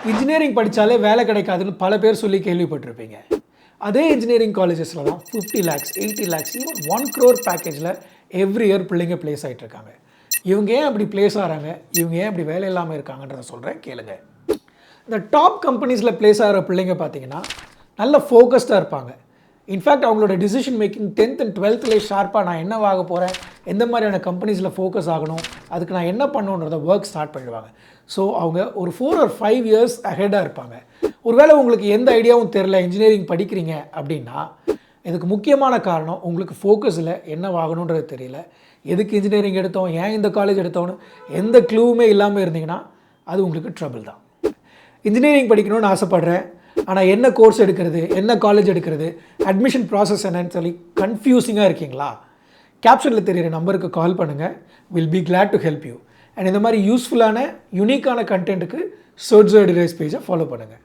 Engineering படித்தாலே வேலை கிடைக்காதுன்னு பல பேர் சொல்லி கேள்விப்பட்டிருப்பீங்க. அதே இன்ஜினியரிங் காலேஜஸில் தான் 50 lakhs 80 lakhs ஈவன் 1 crore பேக்கேஜில் எவ்ரி இயர் பிள்ளைங்க ப்ளேஸ் ஆகிட்டு இருக்காங்க. இவங்க ஏன் அப்படி ப்ளேஸ் ஆகிறாங்க, இவங்க ஏன் அப்படி வேலை இல்லாமல் இருக்காங்கன்றத சொல்கிறேன் கேளுங்க. இந்த டாப் கம்பெனிஸில் ப்ளேஸ் ஆகிற பிள்ளைங்க பார்த்தீங்கன்னா நல்ல ஃபோக்கஸ்டாக இருப்பாங்க. இன்ஃபேக்ட் அவங்களோட decision making 10th and 12th ஷார்ப்பாக நான் என்ன ஆக போகிறேன், எந்த மாதிரியான கம்பெனிஸில் ஃபோக்கஸ் ஆகணும், அதுக்கு நான் என்ன பண்ணணுன்றத ஒர்க் ஸ்டார்ட் பண்ணிடுவாங்க. ஸோ அவங்க ஒரு 4 or 5 years அஹெடாக இருப்பாங்க. ஒருவேளை உங்களுக்கு எந்த ஐடியாவும் தெரில, இன்ஜினியரிங் படிக்கிறீங்க அப்படின்னா இதுக்கு முக்கியமான காரணம் உங்களுக்கு ஃபோக்கஸில் என்ன ஆகணுன்றது தெரியல. எதுக்கு இன்ஜினியரிங் எடுத்தோம், ஏன் இந்த காலேஜ் எடுத்தோன்னு எந்த க்ளூவுமே இல்லாமல் இருந்தீங்கன்னா அது உங்களுக்கு ட்ரபிள் தான். இன்ஜினியரிங் படிக்கணும்னு ஆசைப்பட்றேன், ஆனால் என்ன கோர்ஸ் எடுக்கிறது, என்ன காலேஜ் எடுக்கிறது, அட்மிஷன் ப்ராசஸ் என்னன்னு சொல்லி கன்ஃபியூசிங்காக இருக்கீங்களா? கேப்ஷனில் தெரியிற நம்பருக்கு கால் பண்ணுங்கள். Will be glad to help you. And இந்த மாதிரி யூஸ்ஃபுல்லான யூனிக்கான கண்டென்ட்டுக்கு சோட்ஸோ டிரைஸ் பேஜை ஃபாலோ பண்ணுங்கள்.